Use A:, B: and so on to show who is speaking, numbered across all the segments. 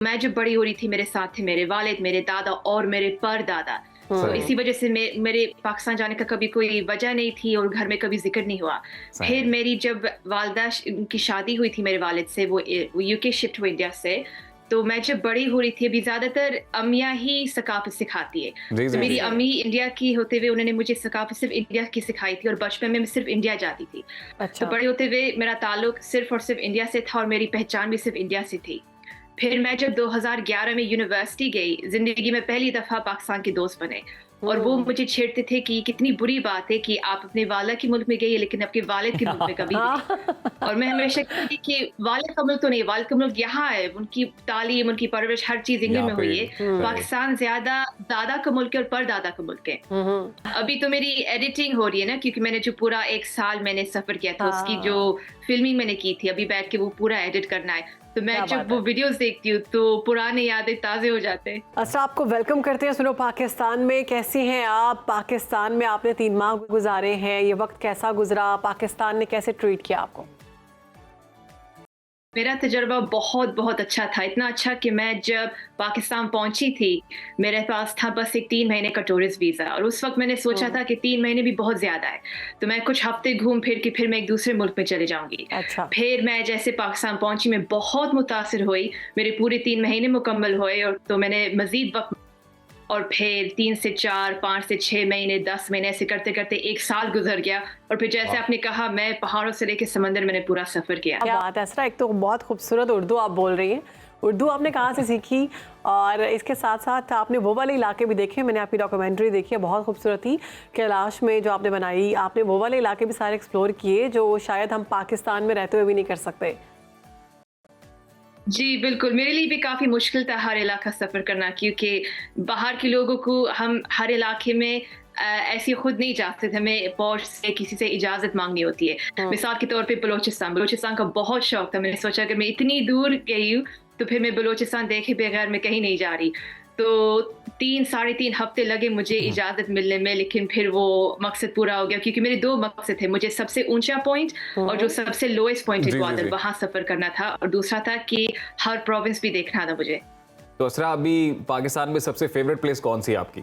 A: मैं जब बड़ी हो रही थी मेरे साथ थे मेरे वालिद, मेरे दादा और मेरे परदादा। तो इसी वजह से मेरे पाकिस्तान जाने का कभी कोई वजह नहीं थी और घर में कभी ज़िक्र नहीं हुआ। फिर मेरी जब वालिदा की शादी हुई थी मेरे वालिद से, वो यूके शिफ्ट हुए इंडिया से। तो मैं जब बड़ी हो रही थी, अभी ज़्यादातर अम्मियाँ ही सकाफ़त सिखाती है। तो मेरी अम्मी इंडिया की होते हुए उन्होंने मुझे सकाफ़त सिर्फ़ इंडिया की सिखाई थी और बचपन में मैं सिर्फ़ इंडिया जाती थी। तो बड़े होते हुए मेरा ताल्लुक सिर्फ़ और सिर्फ़ इंडिया से था और मेरी पहचान भी सिर्फ़ इंडिया से थी। फिर मैं जब 2011 में यूनिवर्सिटी गई, ज़िंदगी में पहली दफ़ा पाकिस्तान के दोस्त बने और वो मुझे छेड़ते थे कि कितनी बुरी बात है कि आप अपने वाला के मुल्क में गई लेकिन आपके वालिद के मुल्क में कभी नहीं। और मैं हमेशा कहती थी कि वालिद का मुल्क तो नहीं, वालिद का मुल्क यहाँ है, उनकी तालीम, उनकी परवरिश हर चीज़ इंग्लैंड में हुई है। पाकिस्तान ज़्यादा दादा का मुल्क है और परदादा का मुल्क है। अभी तो मेरी एडिटिंग हो रही है ना, क्योंकि मैंने जो पूरा 1 साल मैंने सफ़र किया था, उसकी जो फ़िल्मिंग मैंने की थी, अभी बैठ के वो पूरा एडिट करना है। तो मैं जब वो वीडियोस देखती हूँ तो पुराने यादें ताज़े हो जाते हैं।
B: असरा, आपको वेलकम करते हैं सुनो पाकिस्तान में। कैसी हैं आप? पाकिस्तान में आपने 3 माह गुजारे हैं, ये वक्त कैसा गुजरा? पाकिस्तान ने कैसे ट्रीट किया आपको?
A: मेरा तजुर्बा बहुत अच्छा था, इतना अच्छा कि मैं जब पाकिस्तान पहुंची थी, मेरे पास था बस एक 3 महीने का टूरिस्ट वीज़ा और उस वक्त मैंने सोचा था कि 3 महीने भी बहुत ज़्यादा है, तो मैं कुछ हफ्ते घूम फिर के फिर मैं एक दूसरे मुल्क में चले जाऊंगी।
B: अच्छा।
A: फिर मैं जैसे पाकिस्तान पहुंची, मैं बहुत मुतासिर हुई, मेरे पूरे 3 महीने मुकम्मल हुए और तो मैंने मज़ीद वक्त और फिर 3 से 4, 5 से 6 महीने, 10 महीने ऐसे करते-करते 1 साल गुज़र गया और फिर जैसे आपने कहा, मैं पहाड़ों से लेके समंदर मैंने पूरा सफ़र किया।
B: क्या बात है असरा, एक तो बहुत खूबसूरत उर्दू आप बोल रही हैं। उर्दू आपने कहाँ से सीखी? और इसके साथ-साथ आपने वो वाले इलाके भी देखे, मैंने आपकी डॉक्यूमेंट्री देखी है, बहुत खूबसूरत थी। कैलाश में जो आपने बनाई, आपने वो वाले इलाके भी सारे एक्सप्लोर किए जो शायद हम पाकिस्तान में रहते हुए भी नहीं कर सकते।
A: जी, बिल्कुल, मेरे लिए भी काफ़ी मुश्किल था हर इलाका सफ़र करना, क्योंकि बाहर के लोगों को हम हर इलाके में ऐसे खुद नहीं जा सकते, हमें फ़ौज से किसी से इजाज़त माँगनी होती है। मिसाल के तौर पे बलूचिस्तान का बहुत शौक था, मैंने सोचा अगर मैं इतनी दूर गई हूँ, तो फिर मैं बलूचिस्तान देखे बगैर मैं कहीं नहीं जा रही। तो 3 साढ़े 3 हफ़्ते लगे मुझे इजाज़त मिलने में, लेकिन फिर वो मकसद पूरा हो गया, क्योंकि मेरे 2 मकसद थे, मुझे सबसे ऊँचा पॉइंट और जो सबसे लोएस्ट पॉइंट है ग्वादर, वहाँ सफ़र करना था और दूसरा था कि हर प्रोविंस भी देखना था मुझे।
C: तो असरा, अभी पाकिस्तान में सबसे फेवरेट प्लेस कौन सी है आपकी?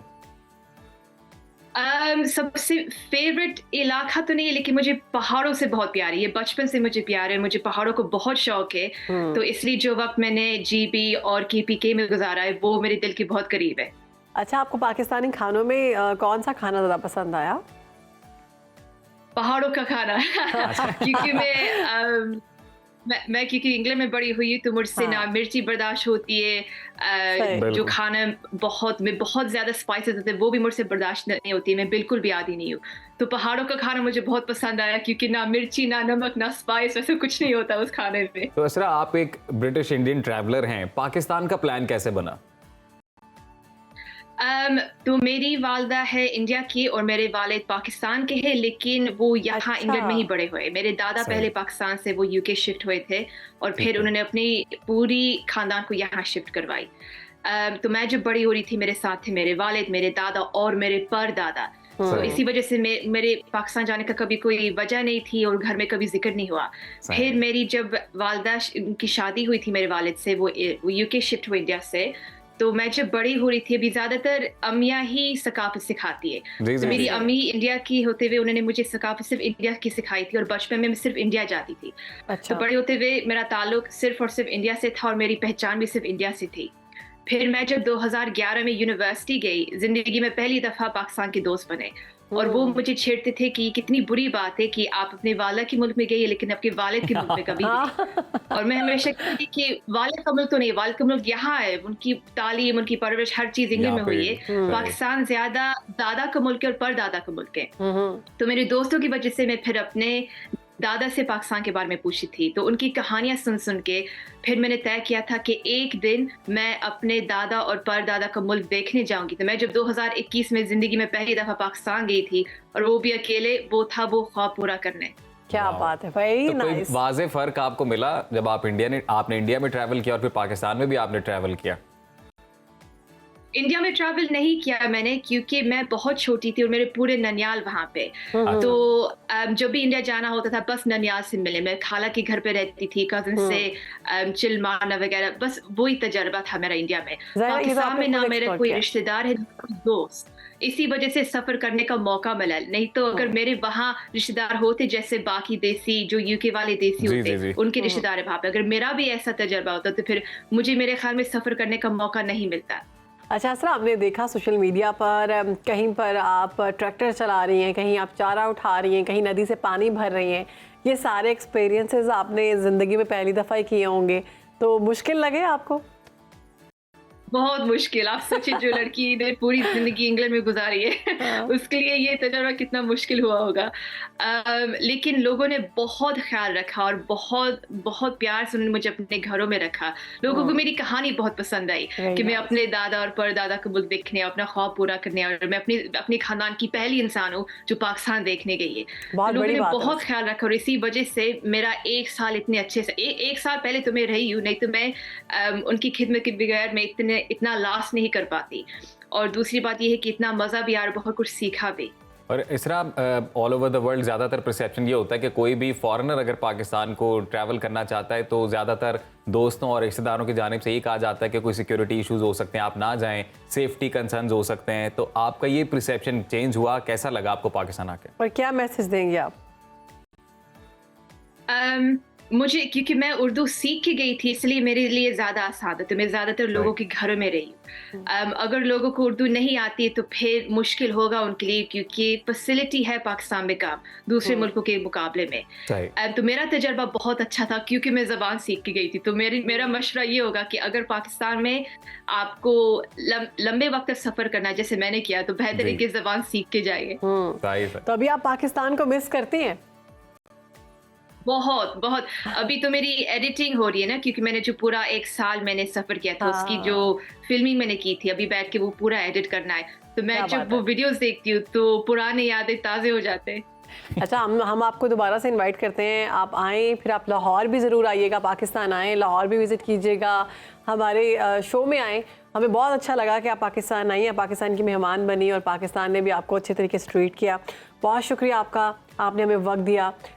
A: सबसे फेवरेट इलाका तो नहीं है, लेकिन मुझे पहाड़ों से बहुत प्यार है, ये बचपन से मुझे प्यार है, मुझे पहाड़ों को बहुत शौक है। तो इसलिए जो वक्त मैंने जीबी और केपीके में गुजारा है वो मेरे दिल के बहुत करीब है।
B: अच्छा, आपको पाकिस्तानी खानों में कौन सा खाना ज़्यादा पसंद आया?
A: पहाड़ों का खाना क्योंकि मैं क्योंकि इंग्लैंड में बड़ी हुई, तो मुझसे ना मिर्ची बर्दाश्त होती है, जो खाना बहुत ज़्यादा स्पाइसेस होते हैं वो भी मुझसे बर्दाश्त नहीं होती है, मैं बिल्कुल भी आदी नहीं हूँ। तो पहाड़ों का खाना मुझे बहुत पसंद आया, क्योंकि ना मिर्ची, ना नमक, ना स्पाइस, वैसे कुछ नहीं होता उस खाने में।
C: तो असरा, आप एक ब्रिटिश इंडियन ट्रैवलर हैं, पाकिस्तान का प्लान कैसे बना?
A: तो मेरी वालदा है इंडिया की और मेरे वालिद पाकिस्तान के हैं, लेकिन वो यहाँ इंग्लैंड में ही बड़े हुए। मेरे दादा पहले पाकिस्तान से वो यूके शिफ्ट हुए थे और फिर उन्होंने अपनी पूरी खानदान को यहाँ शिफ्ट करवाई। तो मैं जब बड़ी हो रही थी मेरे साथ थे मेरे वालिद, मेरे दादा और मेरे परदादा। तो इसी वजह से मेरे पाकिस्तान जाने का कभी कोई वजह नहीं थी और घर में कभी ज़िक्र नहीं हुआ। फिर मेरी जब वालदा की शादी हुई थी मेरे वालिद से, वो यूके शिफ्ट हुए इंडिया से। तो मैं जब बड़ी हो रही थी, अभी ज़्यादातर अम्मियाँ ही सकाफ़त सिखाती है। तो मेरी अम्मी इंडिया की होते हुए उन्होंने मुझे सकाफ़त सिर्फ़ इंडिया की सिखाई थी और बचपन में मैं सिर्फ़ इंडिया जाती थी। तो बड़े होते हुए मेरा ताल्लुक सिर्फ़ और सिर्फ़ इंडिया से था और मेरी पहचान भी सिर्फ़ इंडिया से थी। फिर मैं जब 2011 में यूनिवर्सिटी गई, ज़िंदगी में पहली दफ़ा पाकिस्तान के दोस्त बने और वो मुझे छेड़ते थे कि कितनी बुरी बात है कि आप अपने वाला के मुल्क में गई लेकिन आपके वालिद के मुल्क में कभी नहीं। और मैं हमेशा कहती थी कि वालिद का मुल्क तो नहीं, वालिद का मुल्क यहाँ है, उनकी तालीम, उनकी परवरिश हर चीज़ इंग्लैंड में हुई है। पाकिस्तान ज़्यादा दादा का मुल्क है और परदादा का मुल्क है। तो मेरे दोस्तों की वजह से मैं फिर अपने दादा से पाकिस्तान के बारे में पूछी थी, तो उनकी कहानियाँ सुन के फिर मैंने तय किया था कि एक दिन मैं अपने दादा और परदादा का मुल्क देखने जाऊंगी। तो मैं जब 2021 में ज़िंदगी में पहली दफ़ा पाकिस्तान गई थी और वो भी अकेले, वो था वो ख्वाब पूरा करने।
B: क्या बात है, वेरी नाइस।
C: कोई वाज़ेह फ़र्क आपको मिला जब आपने इंडिया में ट्रैवल किया और फिर पाकिस्तान में भी आपने ट्रैवल किया?
A: इंडिया में ट्रैवल नहीं किया मैंने क्योंकि मैं बहुत छोटी थी और मेरे पूरे ननियाल वहाँ पे। तो जब भी इंडिया जाना होता था बस ननियाल से मिले। मैं खाला के घर पे रहती थी, कज़िन से चिल मारना वगैरह, बस वही तजुर्बा था मेरा इंडिया में।
B: ज़ाहिर है ये तो
A: पाकिस्तान
B: आपने
A: में ना
B: खुद
A: मेरे
B: एक्सप्लोर
A: कोई
B: किया।
A: रिश्तेदार है, ना कोई दोस्त। इसी वजह से सफ़र करने का मौका मिला। नहीं तो अगर मेरे वहाँ रिश्तेदार होते जैसे बाकी देसी जो यूके वाले देसी
C: जी,
A: होते,
C: जी, जी।
A: उनके रिश्तेदार है वहाँ पे, अगर मेरा भी ऐसा तजुर्बा होता तो फिर मुझे मेरे ख़्याल में सफ़र करने का मौका नहीं मिलता।
B: अच्छा असरा, आपने देखा सोशल मीडिया पर कहीं पर आप ट्रैक्टर चला रही हैं, कहीं आप चारा उठा रही हैं, कहीं नदी से पानी भर रही हैं। ये सारे एक्सपीरियंसेस आपने ज़िंदगी में पहली दफ़ा ही किए होंगे, तो मुश्किल लगे आपको?
A: बहुत मुश्किल। आप सोचिए जो लड़की ने पूरी ज़िंदगी इंग्लैंड में गुज़ारी है
B: हाँ।
A: उसके लिए ये तजुर्बा कितना मुश्किल हुआ होगा। लेकिन लोगों ने बहुत ख़्याल रखा और बहुत बहुत प्यार से उन्होंने मुझे अपने घरों में रखा। लोगों को मेरी कहानी बहुत पसंद आई
B: Very
A: कि मैं
B: nice.
A: अपने दादा और परदादा को मुल्क देखने, अपना ख्वाब पूरा करने, और मैं अपने ख़ानदान की पहली इंसान हूँ जो पाकिस्तान देखने गई है।
B: बहुत
A: तो लोगों
B: बड़ी
A: ने
B: बात है
A: बहुत
B: वैसे।
A: ख्याल रखा और इसी वजह से मेरा 1 साल इतने अच्छे से 1 साल पहले तो मैं रही हूँ, नहीं तो मैं उनकी खिदमत के बगैर मैं इतना लास्ट नहीं कर पाती। और दूसरी बात ये है कि इतना मज़ा भी आया और बहुत कुछ सीखा भी।
C: और इसरा ऑल ओवर द वर्ल्ड ज़्यादातर परसेप्शन ये होता है कि कोई भी फॉरेनर अगर पाकिस्तान को ट्रैवल करना चाहता है तो ज़्यादातर दोस्तों और रिश्तेदारों की जानिब से ये कहा जाता है कि कोई सिक्योरिटी इश्यूज हो सकते हैं, आप ना जाएं, सेफ्टी कंसर्न्स हो सकते हैं। तो आपका ये परसेप्शन चेंज हुआ, कैसा लगा आपको पाकिस्तान आके?
B: और क्या मैसेज देंगे आप?
A: मुझे क्योंकि मैं उर्दू सीख के गई थी इसलिए मेरे लिए ज़्यादा आसान था, तो मैं ज़्यादातर लोगों के घरों में रही हूँ। अगर लोगों को उर्दू नहीं आती है तो फिर मुश्किल होगा उनके लिए क्योंकि फैसिलिटी है पाकिस्तान में कम दूसरे मुल्कों के मुकाबले में।
C: सही।
A: तो मेरा तजुर्बा बहुत अच्छा था क्योंकि मैं ज़बान सीख के गई थी। तो मेरा मशवरा ये होगा कि अगर पाकिस्तान में आपको लंबे वक्त तक सफ़र करना है जैसे मैंने किया तो बेहतर है
C: जी।
A: कि ज़बान सीख के जाइए।
C: सही सही।
B: तो अभी आप पाकिस्तान को मिस करती हैं?
A: बहुत, बहुत। अभी तो मेरी एडिटिंग हो रही है ना क्योंकि मैंने जो पूरा 1 साल मैंने सफ़र किया था उसकी जो फ़िल्मिंग मैंने की थी, अभी बैठ के वो पूरा एडिट करना है। तो मैं
B: क्या
A: जब
B: बात
A: वो
B: है।
A: वीडियोज़ देखती हूँ तो पुराने यादें ताज़े हो जाते हैं।
B: अच्छा, हम आपको दोबारा से इनवाइट करते हैं, आप आएँ, फिर आप लाहौर भी ज़रूर आइएगा, पाकिस्तान आएँ, लाहौर भी विज़िट कीजिएगा, हमारे शो में आएँ। हमें बहुत अच्छा लगा कि आप पाकिस्तान आई हैं, पाकिस्तान की मेहमान बनी और पाकिस्तान ने भी आपको अच्छे तरीके से ट्रीट किया। बहुत शुक्रिया आपका, आपने हमें वक्त दिया।